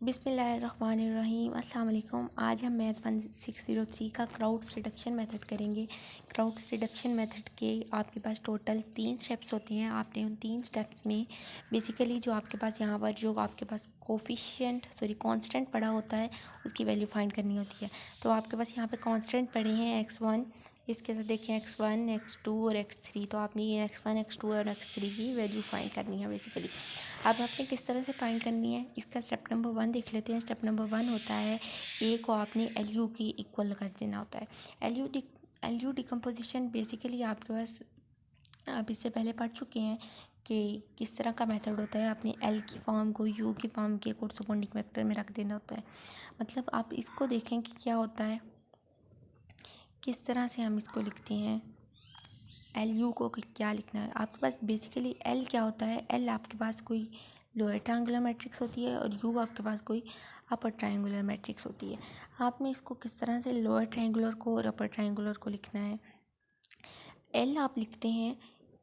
बिस्मिल्लाहिर्रहमानिर्रहीम। अस्सलाम वालेकुम। आज हम मैथ 1603 का क्राउड्स रिडक्शन मेथड करेंगे। क्राउड्स रिडक्शन मेथड के आपके पास टोटल 3 स्टेप्स होते हैं। आपने उन 3 स्टेप्स में बेसिकली जो आपके पास यहाँ पर जो आपके पास कांस्टेंट पड़ा होता है उसकी वैल्यू फाइंड करनी होती है। तो आपके पास यहाँ पर कांस्टेंट पड़े हैं x1, इसके साथ देखें x1, x2 और x3। तो आपने ये x1, x2 और x3 की वैल्यू फाइंड करनी है बेसिकली। अब आपने किस तरह से फाइंड करनी है इसका स्टेप नंबर 1 देख लेते हैं। स्टेप नंबर 1 होता है ए को आपने एल यू की इक्वल कर देना होता है। एल यू डिकम्पोजिशन बेसिकली आपके पास आप इससे पहले पढ़ चुके हैं कि किस तरह का मेथड होता है। आपने एल की फॉर्म को यू की फॉर्म के कोरस्पोंडिंग वेक्टर में रख देना होता है। मतलब आप इसको देखें कि क्या होता है, किस तरह से हम इसको लिखते हैं। एल यू को क्या लिखना है आपके पास बेसिकली एल क्या होता है। एल आपके पास कोई लोअर ट्रायंगुलर मैट्रिक्स होती है और यू आपके पास कोई अपर ट्रायंगुलर मैट्रिक्स होती है। आपने इसको किस तरह से लोअर ट्रायंगुलर को और अपर ट्रायंगुलर को लिखना है। एल आप लिखते हैं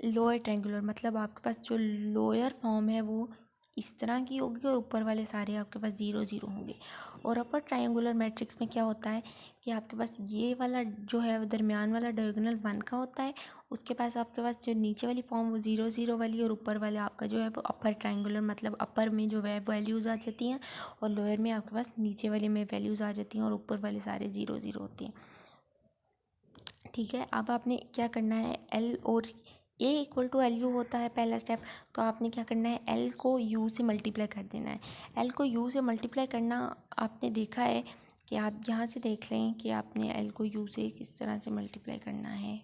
लोअर ट्रायंगुलर, मतलब आपके पास जो लोअर फॉर्म है वो इस तरह की होगी और ऊपर वाले सारे आपके पास 0 0 होंगे। और अपर ट्रायंगुलर मैट्रिक्स में क्या होता है कि आपके पास ये वाला जो है वो दरमियान वाला डायगोनल 1 का होता है। उसके पास आपके पास जो नीचे वाली फॉर्म वो 0 0 वाली और ऊपर वाले आपका जो है वो अपर ट्रायंगुलर, मतलब अपर में जो है वैल्यूज़ आ जाती हैं और लोअर में आपके पास नीचे वाले में वैल्यूज़ आ जाती हैं और ऊपर वाले सारे 0 0 होते हैं। ठीक है, अब आपने क्या करना है, एल और ए इक्वल टू एल यू होता है पहला स्टेप। तो आपने क्या करना है, एल को यू से मल्टीप्लाई कर देना है। एल को यू से मल्टीप्लाई करना आपने देखा है कि आप यहाँ से देख लें कि आपने एल को यू से किस तरह से मल्टीप्लाई करना है।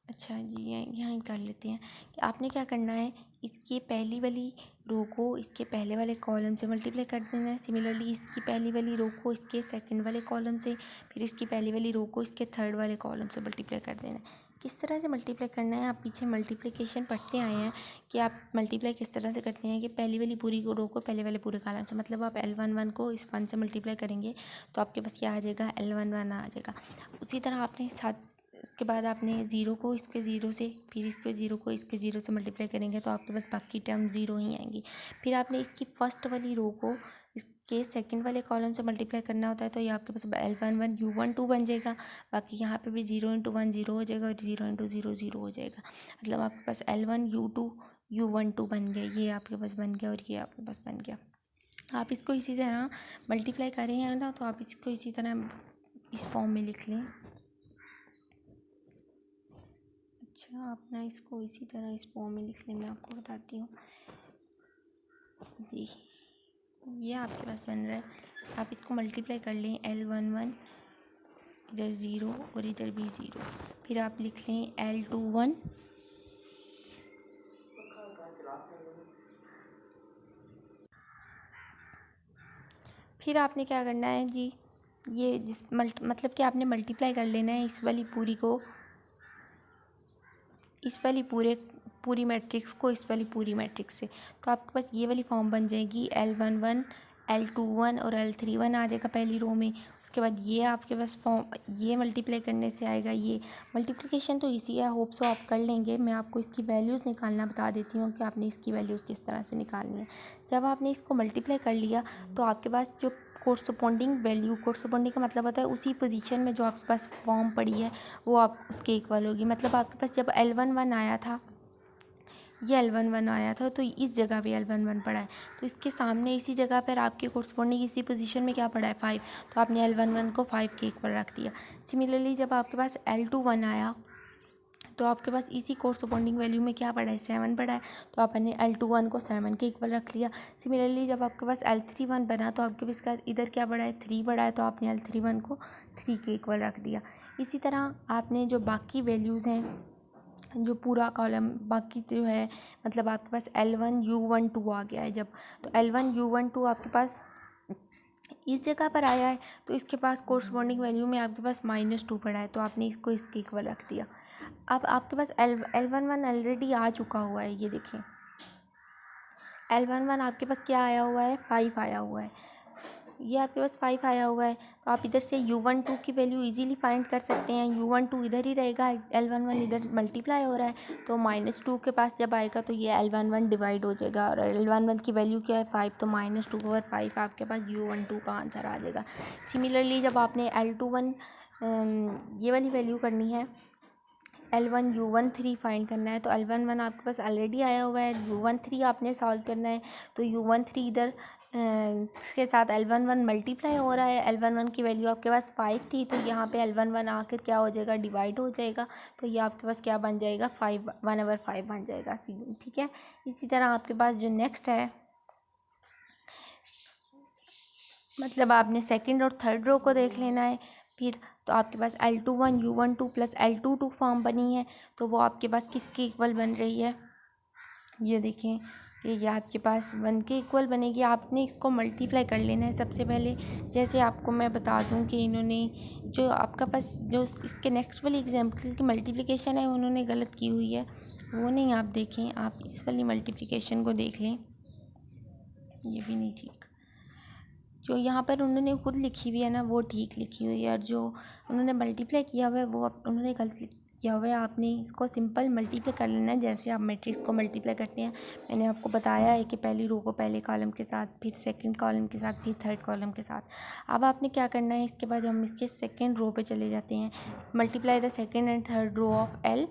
अच्छा जी, यहाँ ही कर लेते हैं कि आपने क्या करना है, इसकी पहली वाली रो को इसके पहले वाले कॉलम से मल्टीप्लाई कर देना है। सिमिलरली इसकी पहली वाली रो को इसके सेकंड वाले कॉलम से, फिर इसकी पहली वाली रो को इसके थर्ड वाले कॉलम से मल्टीप्लाई कर देना है। किस तरह से मल्टीप्लाई करना है, आप पीछे मल्टीप्लिकेशन पढ़ते आए हैं कि आप मल्टीप्लाई किस तरह से करते हैं कि पहली वाली पूरी रो को पहले वाले पूरे कॉलम से, मतलब आप L11 को इस 1 से मल्टीप्लाई करेंगे तो आपके पास क्या आ जाएगा, L11 आ जाएगा। उसी तरह आपने साथ इसके बाद आपने ज़ीरो को इसके ज़ीरो से, फिर इसके ज़ीरो को इसके ज़ीरो से मल्टीप्लाई करेंगे तो आपके पास बाकी टर्म ज़ीरो ही आएंगी। फिर आपने इसकी फर्स्ट वाली रो को इसके सेकंड वाले कॉलम से मल्टीप्लाई करना होता है तो ये आपके पास L11 U12 बन जाएगा। बाकी यहाँ पे भी 0 × 1 0 हो जाएगा और 0 × 0 0 हो जाएगा। मतलब आपके पास L1 U2 U12 बन गया, ये आपके पास बन गया और ये आपके पास बन गया। आप इसको इसी तरह मल्टीप्लाई करें ना, तो आप इसको इसी तरह इस फॉर्म में लिख लें। अच्छा, आप ना इसको इसी तरह इस फॉर्म में लिख लें, मैं आपको बताती हूँ जी। ये आपके पास बन रहा है, आप इसको मल्टीप्लाई कर लें। L11 इधर 0 और इधर भी 0, फिर आप लिख लें L21 फिर आपने क्या करना है जी, ये मतलब कि आपने मल्टीप्लाई कर लेना है इस वाली पूरी को, इस वाली पूरी मैट्रिक्स को इस वाली पूरी मैट्रिक्स से। तो आपके पास ये वाली फॉर्म बन जाएगी L11 L21 और L31 आ जाएगा पहली रो में। उसके बाद ये आपके पास फॉर्म, ये मल्टीप्लाई करने से आएगा। ये मल्टीप्लिकेशन तो इसी है, होप सो आप कर लेंगे। मैं आपको इसकी वैल्यूज़ निकालना बता देती हूँ कि आपने इसकी वैल्यूज़ किस तरह से निकालनी है। जब आपने इसको मल्टीप्लाई कर लिया तो आपके पास जो कोरस्पोंडिंग वैल्यू, कोरस्पोंडिंग का मतलब होता है उसी पोजीशन में जो आपके पास फॉर्म पड़ी है वो आप उसके इक्वल होगी। मतलब आपके पास जब L11 आया था, ये L11 आया था तो इस जगह पे L11 पड़ा है, तो इसके सामने इसी जगह पर आपके कोरस्पोंडिंग इसी पोजीशन में क्या पड़ा है, 5। तो आपने L11 को 5 के इक्वल रख दिया। सिमिलरली जब आपके पास L21 आया तो आपके पास इसी कोरस्पोंडिंग वैल्यू में क्या पड़ा है, 7 पड़ा है, तो आपने L21 को 7 के इक्वल रख लिया। सिमिलरली जब आपके पास L31 बना तो आपके पास इधर क्या पड़ा है, 3 पड़ा है, तो आपने L31 को 3 के इक्वल रख दिया। इसी तरह आपने जो बाकी वैल्यूज़ हैं, जो पूरा कॉलम बाकी जो है, मतलब आपके पास L1 U12 आ गया है जब, तो L1 U12 आपके पास इस जगह पर आया है तो इसके पास कोरस्पोंडिंग वैल्यू में आपके पास -2 पड़ा है, तो आपने इसको इसके इक्वल रख दिया। अब आपके पास L11 ऑलरेडी आ चुका हुआ है, ये देखें L11 आपके पास क्या आया हुआ है, 5 आया हुआ है। ये आपके पास 5 आया हुआ है, तो आप इधर से U12 की वैल्यू इजीली फाइंड कर सकते हैं। U12 इधर ही रहेगा, L11 इधर मल्टीप्लाई हो रहा है, तो -2 के पास जब आएगा तो ये L11 डिवाइड हो जाएगा, और L11 की वैल्यू क्या है 5, तो -2/5 आपके पास U12 का आंसर आ जाएगा। सिमिलरली जब आपने L21 ये वाली वैल्यू करनी है, L1 U13 फाइंड करना है, तो L11 आपके पास ऑलरेडी आया हुआ है, U13 आपने सॉल्व करना है, तो U13 इधर इसके साथ L11 मल्टीप्लाई हो रहा है। L11 की वैल्यू आपके पास 5 थी, तो यहाँ पे L11 आकर क्या हो जाएगा, डिवाइड हो जाएगा, तो ये आपके पास क्या बन जाएगा, 1/5 बन जाएगा। ठीक है। इसी तरह आपके पास जो नेक्स्ट है, मतलब आपने सेकंड और थर्ड रो को देख लेना है। फिर तो आपके पास L21 U12 plus L22 form बनी है, तो वो आपके पास किसके इक्वल बन रही है, ये देखें कि ये आपके पास 1 के इक्वल बनेगी। आपने इसको मल्टीप्लाई कर लेना है सबसे पहले। जैसे आपको मैं बता दूं कि इन्होंने जो आपका पास जो इसके नेक्स्ट वाली एग्जाम्पल की मल्टीप्लिकेशन है उन्होंने गलत की हुई है, वो नहीं आप देखें, आप इस वाली मल्टीप्लिकेशन को देख लें, ये भी नहीं ठीक। जो यहाँ पर उन्होंने खुद लिखी हुई है ना वो ठीक लिखी हुई है, और जो उन्होंने मल्टीप्लाई किया हुआ है वो उन्होंने गलत किया हुआ है। आपने इसको सिंपल मल्टीप्लाई कर लेना है, जैसे आप मैट्रिक्स को मल्टीप्लाई करते हैं। मैंने आपको बताया है कि पहली रो को पहले कॉलम के साथ, फिर सेकंड कॉलम के साथ, फिर थर्ड कॉलम के साथ। अब आपने क्या करना है, इसके बाद हम इसके सेकंड रो पे चले जाते हैं। Multiply the second and third row of L,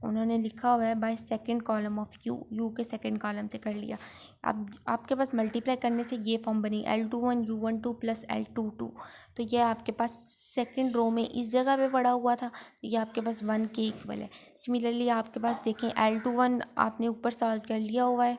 उन्होंने लिखा हुआ है by second column of U के सेकंड कॉलम से कर लिया। अब आपके पास मल्टीप्लाई करने से ये फॉर्म बनी L21 U12 प्लस L22, तो ये आपके पास सेकंड रो में इस जगह पे पड़ा हुआ था, तो ये आपके पास 1 के इक्वल है। सिमिलरली आपके पास देखें L21 आपने ऊपर सॉल्व कर लिया हुआ है,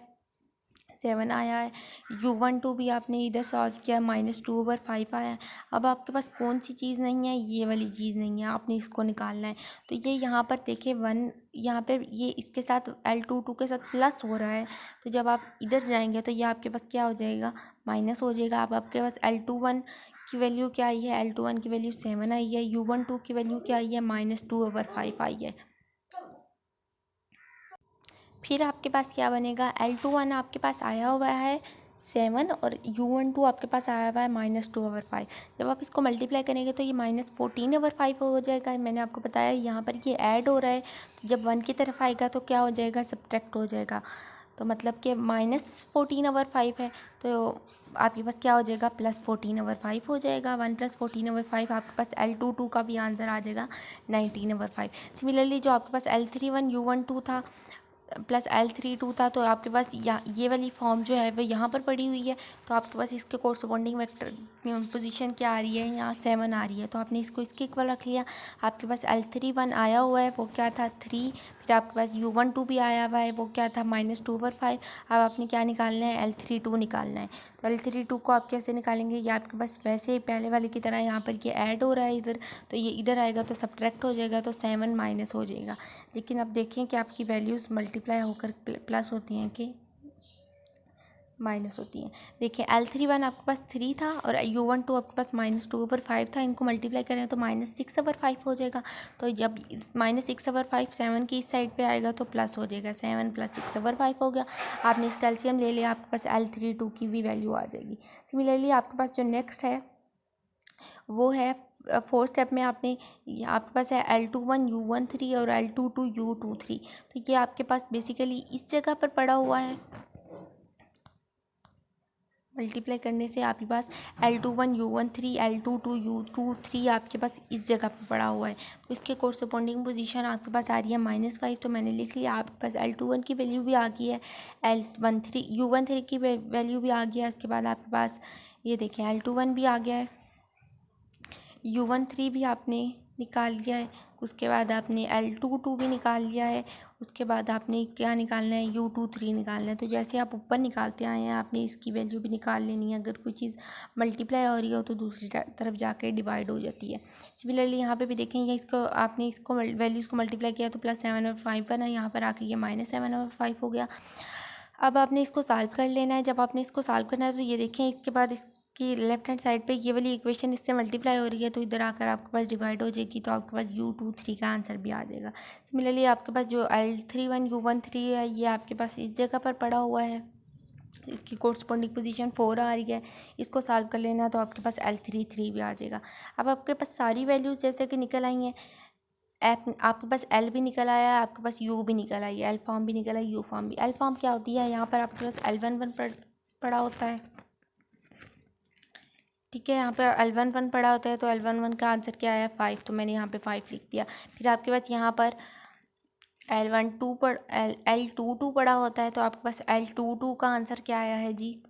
7 आया है। U12 भी आपने इधर सॉल्व किया, -2/5 आया है। अब आपके पास कौन सी चीज़ नहीं है, ये वाली चीज़ नहीं है, आपने इसको निकालना है। तो ये यहाँ पर देखें 1, यहाँ पर ये इसके साथ L22 के साथ प्लस हो रहा है, तो जब आप इधर जाएंगे तो ये आपके पास क्या हो जाएगा, माइनस हो जाएगा। अब आपके पास L21 की वैल्यू क्या आई है, L21 की वैल्यू 7 आई है, U12 की वैल्यू क्या आई है, -2/5 आई है। फिर आपके पास क्या बनेगा, L21 आपके पास आया हुआ है 7, और U12 आपके पास आया हुआ है -2/5। जब आप इसको मल्टीप्लाई करेंगे तो ये -14/5 हो जाएगा। मैंने आपको बताया यहाँ पर ये ऐड हो रहा है, तो जब 1 की तरफ आएगा तो क्या हो जाएगा, सब्ट्रैक्ट हो जाएगा, तो मतलब कि -14/5 है, तो आपके पास क्या हो जाएगा, +14/5 हो जाएगा। 1 + 14/5 आपके पास L22 का भी आंसर आ जाएगा 19/5। सिमिलरली जो आपके पास L31 U12 था प्लस L32 था, तो आपके पास ये वाली फॉर्म जो है वो यहाँ पर पड़ी हुई है, तो आपके पास इसके कोरस्पॉन्डिंग वेक्टर पोजीशन क्या आ रही है, यहाँ 7 आ रही है, तो आपने इसको इसके इक्वल रख लिया। आपके पास L31 आया हुआ है, वो क्या था 3, फिर आपके पास U12 भी आया हुआ है, वो क्या था -2/5। अब आपने क्या निकालना है, L32 निकालना है। तो L32 को आप कैसे निकालेंगे, ये आपके पास वैसे ही पहले वाले की तरह यहाँ पर ये ऐड हो रहा है इधर, तो ये इधर आएगा तो सब्ट्रैक्ट हो जाएगा, तो 7 माइनस हो जाएगा। लेकिन अब देखें कि आपकी वैल्यूज़ मल्टीप्लाई होकर प्लस होती हैं कि माइनस होती हैं। देखिए L31 आपके पास 3 था और U12 आपके पास -2/5 था, इनको मल्टीप्लाई करें तो -6/5 हो जाएगा। तो जब -6/5 7 की इस साइड पे आएगा तो प्लस हो जाएगा, 7 + 6/5 हो गया। आपने इसका एलसीएम ले लिया, आपके पास L32 की भी वैल्यू आ जाएगी। सिमिलरली आपके पास जो नेक्स्ट है वो है 4 स्टेप में आपके पास है L21 U13 और L22 U23, तो ये आपके पास बेसिकली इस जगह पर पड़ा हुआ है। मल्टीप्लाई करने से आपके पास L21 U13 L22 U23 आपके पास इस जगह पर पड़ा हुआ है, तो इसके कोरस्पॉन्डिंग पोजीशन आपके पास आ रही है -5, तो मैंने लिख लिया। आपके पास L21 की वैल्यू भी आ गई है, L13 U13 की वैल्यू भी आ गया है। इसके बाद आपके पास ये देखें L21 भी आ गया है, U13 भी आपने निकाल लिया है, उसके बाद आपने L22 भी निकाल लिया है, उसके बाद आपने क्या निकालना है, U23 निकालना है। तो जैसे आप ऊपर निकालते आए हैं आपने इसकी वैल्यू भी निकाल लेनी है। अगर कोई चीज़ मल्टीप्लाई हो रही हो तो दूसरी तरफ जाके डिवाइड हो जाती है। सिमिलरली यहाँ पे भी देखेंगे, इसको आपने इसको वैल्यूज़ को मल्टीप्लाई किया तो +7/5 बना, यहाँ पर आके ये -7/5 हो गया। अब आपने इसको सॉल्व कर लेना है। जब आपने इसको सॉल्व करना है तो ये देखें इसके बाद कि लेफ्ट हैंड साइड पे ये वाली इक्वेशन इससे मल्टीप्लाई हो रही है, तो इधर आकर आपके पास डिवाइड हो जाएगी, तो आपके पास U23 का आंसर भी आ जाएगा। सिमिलरली आपके पास जो L31 U13 है ये आपके पास इस जगह पर पड़ा हुआ है, इसकी कोरस्पॉन्डिंग पोजीशन 4 आ रही है, इसको सॉल्व कर लेना तो आपके पास L3 भी आ जाएगा। अब आपके पास सारी वैल्यूज़ जैसे कि निकल आई हैं, आपके पास L भी निकल आया है, आपके पास U भी निकल आई है, L फॉर्म भी निकल आई, U फॉर्म भी। L फॉर्म क्या होती है, यहाँ पर आपके पास L11 पड़ा होता है, ठीक है, यहाँ पे L11 पड़ा होता है, तो L11 का आंसर क्या आया 5, तो मैंने यहाँ पे 5 लिख दिया। फिर आपके पास यहाँ पर L22 पड़ा होता है, तो आपके पास L22 का आंसर क्या आया है जी,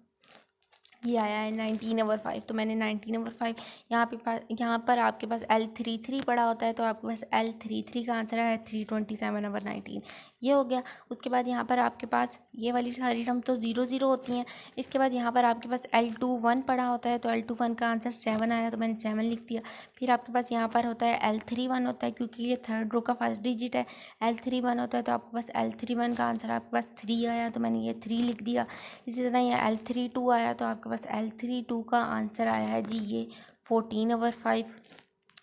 ये आया है 19/5, तो मैंने 19/5 यहाँ पर आपके पास L33 पड़ा होता है, तो आपके पास L33 का आंसर है 327/19, ये हो गया। उसके बाद यहाँ पर आपके पास ये वाली सारी टर्म तो 0 0 होती हैं। इसके बाद यहाँ पर आपके पास L21 पड़ा होता है, तो L21 का आंसर 7 आया, तो मैंने 7 लिख दिया। फिर आपके पास यहाँ पर होता है L31 होता है, क्योंकि ये थर्ड रो का फर्स्ट डिजिट है, L31 होता है, तो आपके पास L31 का आंसर आपके पास 3 आया, तो मैंने ये 3 लिख दिया। इसी तरह ये L32 आया, तो आपके पास L32 का आंसर आया है जी ये 14/5,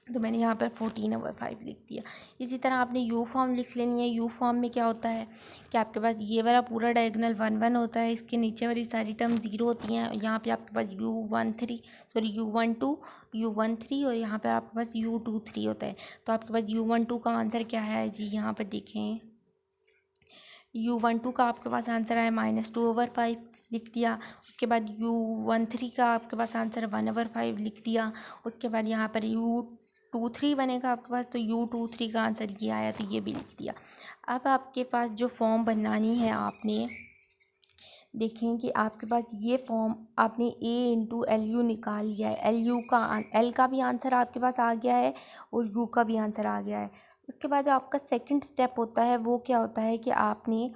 तो मैंने यहाँ पर 14/5 लिख दिया। इसी तरह आपने U फॉर्म लिख लेनी है। U फॉर्म में क्या होता है कि आपके पास ये वाला पूरा डायगोनल 1 1 होता है, इसके नीचे वाली सारी टर्म 0 होती हैं। यहाँ पे आपके पास U12 U13 और यहाँ पर आपके पास U23 होता है, तो आपके पास U12 का आंसर क्या है जी, यहाँ पर देखें, U12 का आपके पास आंसर है -2/5 लिख दिया। उसके बाद U13 का आपके पास आंसर 1/5 लिख दिया। उसके बाद यहाँ पर U23 बनेगा आपके पास, तो U23 का आंसर ये आया, तो ये भी लिख दिया। अब आपके पास जो फॉर्म बनानी है, आपने देखें कि आपके पास ये फॉर्म आपने A × LU निकाल लिया है। L का भी आंसर आपके पास आ गया है और U का भी आंसर आ गया है। उसके बाद जो आपका सेकंड स्टेप होता है वो क्या होता है कि आपने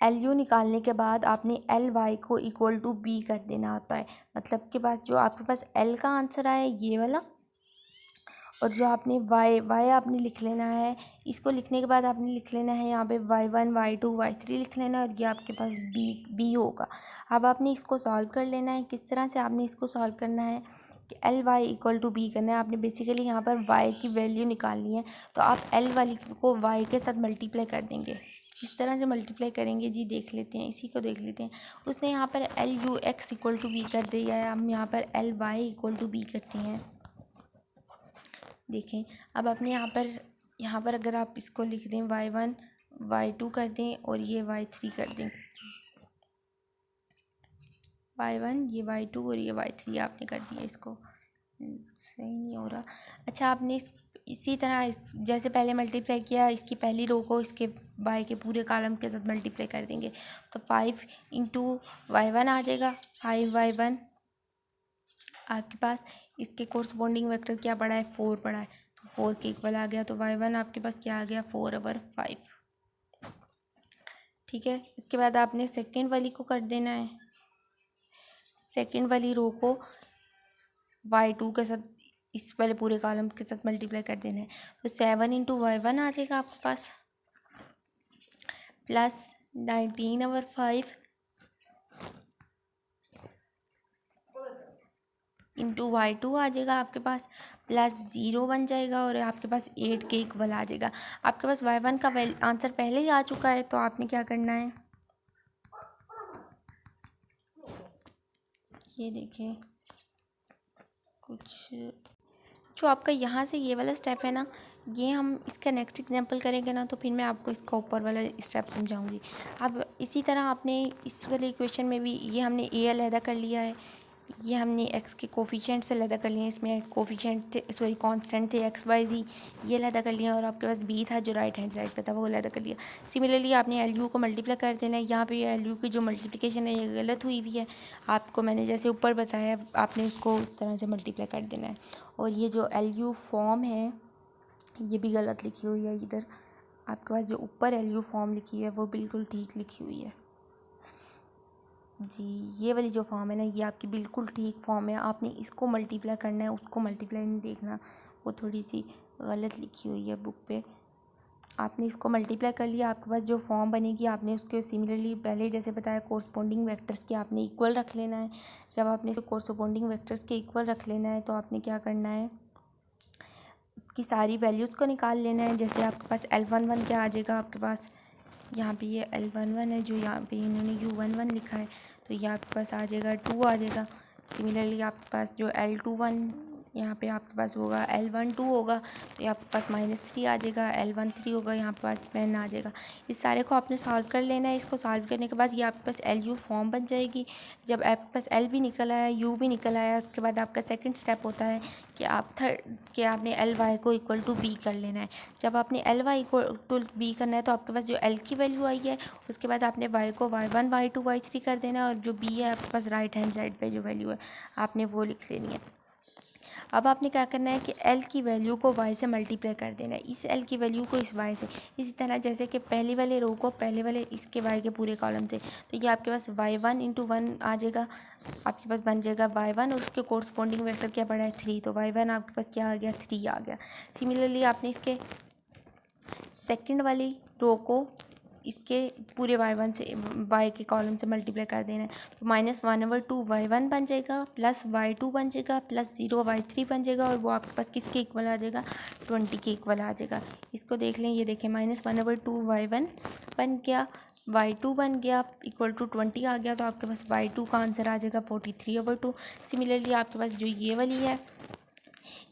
LU निकालने के बाद आपने LY को = B कर देना होता है। मतलब के पास जो आपके पास L का आंसर आया ये वाला, और जो आपने Y आपने लिख लेना है। इसको लिखने के बाद आपने लिख लेना है यहाँ पे Y1 Y2 Y3 लिख लेना है, और ये आपके पास B होगा। अब आपने इसको सॉल्व कर लेना है। किस तरह से आपने इसको सॉल्व करना है कि LY = B करना है। आपने बेसिकली यहाँ पर Y की वैल्यू निकालनी है, तो आप L वाली को Y के साथ मल्टीप्लाई कर देंगे। इस तरह से मल्टीप्लाई करेंगे जी, देख लेते हैं, इसी को देख लेते हैं। उसने यहाँ पर LUX = B कर दिया है, हम यहाँ पर LY = B करते हैं। देखें, अब आपने यहाँ पर अगर आप इसको लिख दें Y1 Y2 कर दें और ये Y3 कर दें, Y1 ये Y2 और ये Y3 आपने कर दिया। इसको सही नहीं हो रहा। अच्छा, आपने इसी तरह जैसे पहले मल्टीप्लाई किया, इसकी पहली रो को इसके Y के पूरे कॉलम के साथ मल्टीप्लाई कर देंगे, तो 5 × Y1 आ जाएगा, 5Y1 आपके पास। इसके कोरस्पॉन्डिंग वेक्टर क्या पड़ा है, 4 पड़ा है, तो 4 के इक्वल आ गया, तो Y1 आपके पास क्या आ गया 4/5, ठीक है। इसके बाद आपने सेकंड वाली को कर देना है, सेकंड वाली रो को Y2 के साथ इस वाले पूरे कॉलम के साथ मल्टीप्लाई कर देना है, तो 7 × Y1 आ जाएगा आपके पास, प्लस 19/5 × Y2 आ जाएगा आपके पास, प्लस 0 बन जाएगा, और आपके पास 8 के इक्वल आ जाएगा। आपके पास Y1 का आंसर पहले ही आ चुका है, तो आपने क्या करना है, ये देखें कुछ जो आपका यहाँ से ये वाला स्टेप है ना, ये हम इसका नेक्स्ट एग्जांपल करेंगे ना, तो फिर मैं आपको इसका ऊपर वाला स्टेप समझाऊंगी। अब इसी तरह आपने इस वाले इक्वेशन में भी ये हमने A अलहदा कर लिया है, ये हमने x के कोफिशिएंट से अलहदा कर लिए हैं। इसमें कोफिशिएंट थे, सॉरी कांस्टेंट थे x y z, ये अलहदा कर लिया, और आपके पास b था जो राइट हैंड साइड पे था, वो अलहदा कर लिया। सिमिलरली आपने LU को मल्टीप्लाई कर देना है। यहाँ पे LU की जो मल्टीप्लिकेशन है ये गलत हुई हुई है, आपको मैंने जैसे ऊपर बताया आपने उसको उस तरह से मल्टीप्लाई कर देना है। और ये जो LU फॉर्म है ये भी गलत लिखी हुई है, इधर आपके पास जो ऊपर LU फॉर्म लिखी है वो बिल्कुल ठीक लिखी हुई है जी। ये वाली जो फॉर्म है ना, ये आपकी बिल्कुल ठीक फॉर्म है, आपने इसको मल्टीप्लाई करना है, उसको मल्टीप्लाई नहीं देखना, वो थोड़ी सी गलत लिखी हुई है बुक पे। आपने इसको मल्टीप्लाई कर लिया, आपके पास जो फॉर्म बनेगी आपने उसके सिमिलरली पहले जैसे बताया कोरस्पॉन्डिंग वेक्टर्स के आपने इक्वल रख लेना है। जब आपने इसको कोरस्पॉन्डिंग वेक्टर्स के इक्वल रख लेना है, तो आपने क्या करना है, उसकी सारी वैल्यूज़ को निकाल लेना है। जैसे आपके पास L11 क्या आ जाएगा, आपके पास यहाँ पे ये L11 है, जो यहाँ पे इन्होंने U11 लिखा है, तो ये आपके पास आ जाएगा 2 आ जाएगा। सिमिलरली आपके पास जो L21 यहाँ पे आपके पास होगा, L12 होगा, तो ये आपके पास -3 आ जाएगा, L13 होगा, यहाँ पे पास 10 आ जाएगा। इस सारे को आपने सॉल्व कर लेना है। इसको सॉल्व करने के बाद ये आपके पास LU फॉर्म बन जाएगी। जब आपके पास L भी निकल आया, U भी निकल आया, उसके बाद आपका सेकंड स्टेप होता है कि आपने LY को इक्वल टू B कर लेना है। जब आपने LY इक्वल टू B करना है, तो आपके पास जो L की वैल्यू आई है, उसके बाद आपने Y को Y1 Y2 Y3 कर देना है, और जो B है आपके पास राइट हैंड साइड पे जो वैल्यू है आपने वो लिख लेनी है। अब आपने क्या करना है कि L की वैल्यू को Y से मल्टीप्लाई कर देना है, इस L की वैल्यू को इस Y से। इसी तरह जैसे कि पहले वाले रो को पहले वाले इसके Y के पूरे कॉलम से, तो ये आपके पास Y1 × 1 आ जाएगा, आपके पास बन जाएगा Y1, और उसके कोरस्पॉन्डिंग वेक्टर क्या पड़ा है 3, तो Y1 आपके पास क्या आ गया 3 आ गया। सिमिलरली आपने इसके सेकंड वाली रो को इसके पूरे Y1 से Y के कॉलम से मल्टीप्लाई कर देना है, तो -1/2 Y1 बन जाएगा, प्लस Y2 बन जाएगा, प्लस 0 Y3 बन जाएगा, और वो आपके पास किसके इक्वल आ जाएगा 20 के इक्वल आ जाएगा। इसको देख लें, ये देखें -1/2 Y1 बन गया, Y2 बन गया इक्वल टू 20 आ गया, तो आपके पास Y2 का आंसर आ जाएगा 43/2। सिमिलरली आपके पास जो ये वाली है,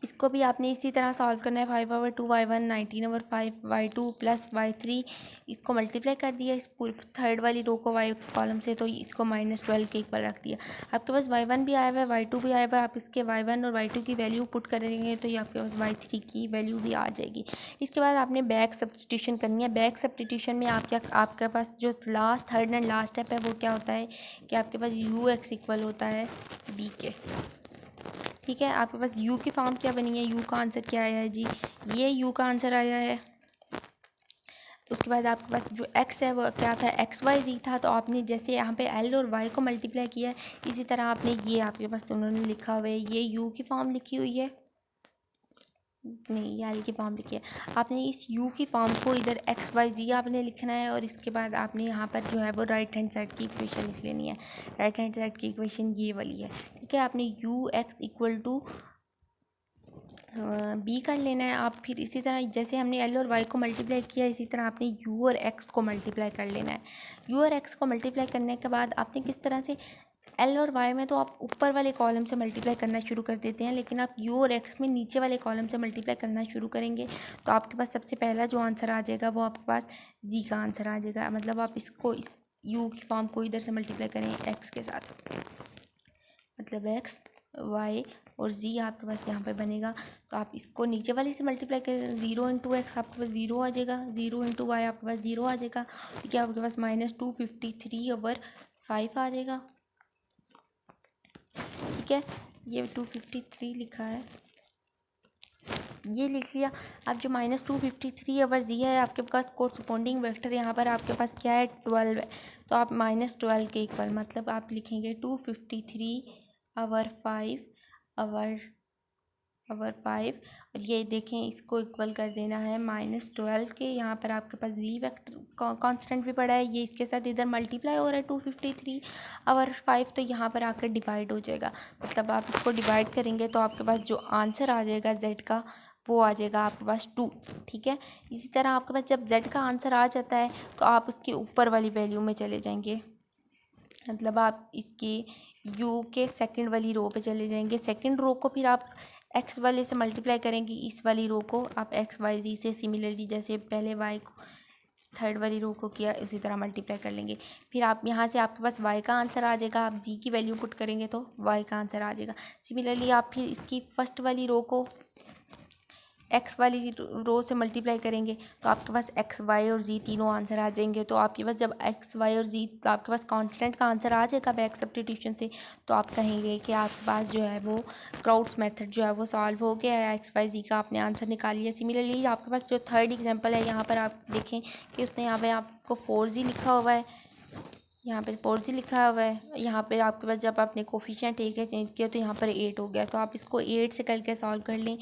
इसको भी आपने इसी तरह सॉल्व करना है। 5/2 Y1 19/5 Y2 प्लस Y3, इसको मल्टीप्लाई कर दिया इस पूरी थर्ड वाली रो को Y कॉलम से, तो इसको -12 के इक्वल रख दिया। आपके पास Y1 भी आया हुआ है, Y2 भी आया हुआ है, आप इसके Y1 और Y2 की वैल्यू पुट करेंगे तो ये आपके पास Y3 की वैल्यू भी आ जाएगी। इसके बाद आपने बैक सब्स्टिट्यूशन करनी है। बैक सब्स्टिट्यूशन में आपके पास जो थर्ड एंड लास्ट स्टेप है वो क्या होता है कि आपके पास UX इक्वल होता है B के। ठीक है, आपके पास U की फॉर्म क्या बनी है, U का आंसर क्या आया है जी, ये U का आंसर आया है। उसके बाद आपके पास जो X है वो क्या था, XYZ था, तो आपने जैसे यहाँ पे L और Y को मल्टीप्लाई किया है, इसी तरह आपने ये आपके पास उन्होंने लिखा हुआ है, ये U की फॉर्म लिखी हुई है, नहीं ये L की फॉर्म लिखी है, आपने इस U की फॉर्म को इधर XYZ आपने लिखना है, और इसके बाद आपने यहाँ पर जो है वो राइट हैंड साइड की इक्वेशन लिख लेनी है। राइट हैंड साइड की इक्वेशन ये वाली है, ठीक है। आपने UX इक्वल टू B कर लेना है। आप फिर इसी तरह जैसे हमने L और Y को मल्टीप्लाई किया, इसी तरह आपने U और X को मल्टीप्लाई कर लेना है। U और X को मल्टीप्लाई करने के बाद आपने किस तरह से, L और Y में तो आप ऊपर वाले कॉलम से मल्टीप्लाई करना शुरू कर देते हैं, लेकिन आप U और X में नीचे वाले कॉलम से मल्टीप्लाई करना शुरू करेंगे, तो आपके पास सबसे पहला जो आंसर आ जाएगा वो आपके पास Z का आंसर आ जाएगा। मतलब आप इसको इस U की फॉर्म को इधर से मल्टीप्लाई करें X के साथ, मतलब X Y और Z आपके पास यहाँ पे बनेगा, तो आप इसको नीचे वाले से मल्टीप्लाई करें, 0 × X आपके पास 0 आ जाएगा, 0 × Y आपके पास 0 आ जाएगा, ठीक है। आपके पास -253/5 आ जाएगा, ठीक है। ये 253 लिखा है, ये लिख लिया। अब जो -253/Z है, आपके पास कोरस्पॉन्डिंग वेक्टर यहाँ पर आपके पास क्या है 12 है, तो आप -12 के इक्वल, मतलब आप लिखेंगे 253/5 और ये देखें इसको इक्वल कर देना है -12 के। यहाँ पर आपके पास Z वेक्टर कांस्टेंट भी पड़ा है, ये इसके साथ इधर मल्टीप्लाई हो रहा है 253/5, तो यहाँ पर आकर डिवाइड हो जाएगा। मतलब आप इसको डिवाइड करेंगे तो आपके पास जो आंसर आ जाएगा Z का वो आ जाएगा आपके पास 2, ठीक है। इसी तरह आपके पास जब Z का आंसर आ जाता है तो आप उसके ऊपर वाली वैल्यू में चले जाएंगे, मतलब आप इसकी U के सेकंड वाली रो पे चले जाएंगे। सेकंड रो को फिर आप X वाले से मल्टीप्लाई करेंगे, इस वाली रो को आप XYZ से सिमिलरली जैसे पहले Y को थर्ड वाली रो को किया उसी तरह मल्टीप्लाई कर लेंगे। फिर आप यहाँ से आपके पास Y का आंसर आ जाएगा, आप Z की वैल्यू पुट करेंगे तो Y का आंसर आ जाएगा। सिमिलरली आप फिर इसकी फर्स्ट वाली रो को X वाली रो से मल्टीप्लाई करेंगे तो आपके पास X Y और Z तीनों आंसर आ जाएंगे। तो आपके पास जब X Y और Z तो आपके पास कांस्टेंट का आंसर आ जाएगा बैक सब्स्टिट्यूशन से, तो आप कहेंगे कि आपके पास जो है वो क्राउड्स मेथड जो है वो सॉल्व हो गया है, X Y Z का आपने आंसर निकाल लिया। सिमिलरली आपके पास जो थर्ड एग्जाम्पल है, यहाँ पर आप देखें कि उसने यहाँ पर आपको 4Z लिखा हुआ है, यहाँ पे 4Z लिखा हुआ है, यहाँ पे आपके पास जब आपने कोफिशिएंट एक है चेंज किया तो यहाँ पर 8 हो गया, तो आप इसको 8 से करके सॉल्व कर लें।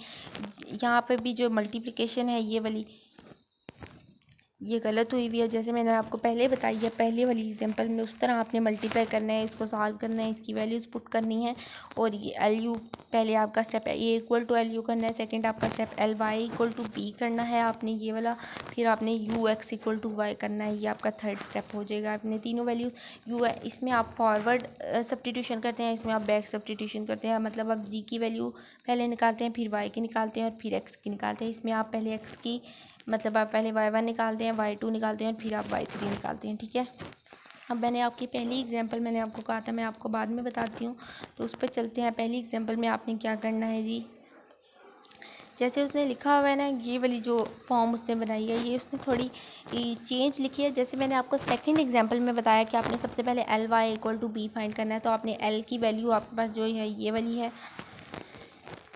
यहाँ पे भी जो मल्टीप्लिकेशन है ये वाली, ये गलत हुई हुई है। जैसे मैंने आपको पहले बताई है, पहले वाली एग्जांपल में उस तरह आपने मल्टीप्लाई करना है, इसको सॉल्व करना है, इसकी वैल्यूज़ पुट करनी है। और ये एल यू पहले आपका स्टेप है A equal to L U करना है, सेकंड आपका step L Y equal to B करना है आपने ये वाला, फिर आपने U X equal to Y करना है, ये आपका थर्ड स्टेप हो जाएगा। आपने तीनों वैल्यूज़ यू है, इसमें आप फॉरवर्ड सब्स्टिट्यूशन करते हैं, इसमें आप बैक सब्स्टिट्यूशन करते हैं। मतलब आप जी की वैल्यू पहले निकालते हैं, फिर वाई की निकालते हैं और फिर एक्स की निकालते हैं। इसमें आप पहले एक्स की मतलब आप पहले y1 निकालते हैं, y2 निकालते हैं और फिर आप y3 निकालते हैं, ठीक है। अब मैंने आपकी पहली एग्जांपल मैंने आपको कहा था मैं आपको बाद में बताती हूँ, तो उस पर चलते हैं। पहली एग्जांपल में आपने क्या करना है जी, जैसे उसने लिखा हुआ है ना, ये वाली जो फॉर्म उसने बनाई है ये उसने थोड़ी चेंज लिखी है। जैसे मैंने आपको सेकंड एग्जांपल में बताया कि आपने सबसे पहले L Y equal to B find करना है, तो आपने एल की वैल्यू आपके पास जो है ये वाली है,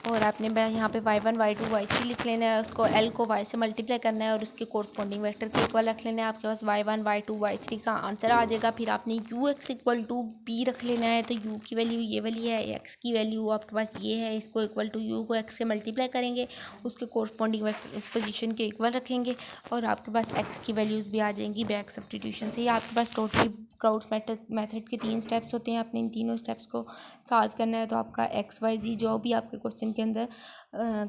और आपने यहाँ पे y1 y2 y3 लिख लेना है, उसको l को y से मल्टीप्लाई करना है और उसके कोरस्पॉन्डिंग वेक्टर के इक्वल रख लेना है। आपके पास y1 y2 y3 का आंसर आ जाएगा। फिर आपने u x equal to b रख लेना है, तो u की वैल्यू ये वाली है, x की वैल्यू आपके पास ये है, इसको इक्वल टू u को x से मल्टीप्लाई करेंगे, उसके कोरस्पॉन्डिंग वेक्टर पोजीशन के इक्वल रखेंगे और आपके पास x की वैल्यूज़ भी आ जाएंगी बैक सब्स्टिट्यूशन से। आपके पास टोटली क्राउड्स मेथड के 3 स्टेप्स होते हैं। आपने इन तीनों स्टेप्स को सॉल्व करना है, तो आपका एक्स वाई जी जो भी आपके क्वेश्चन के अंदर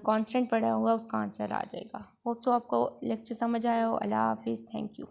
कांस्टेंट पड़ा हुआ उसका आंसर आ जाएगा। होप सो आपको लेक्चर समझ आया हो। अल्लाह हाफिज़, थैंक यू।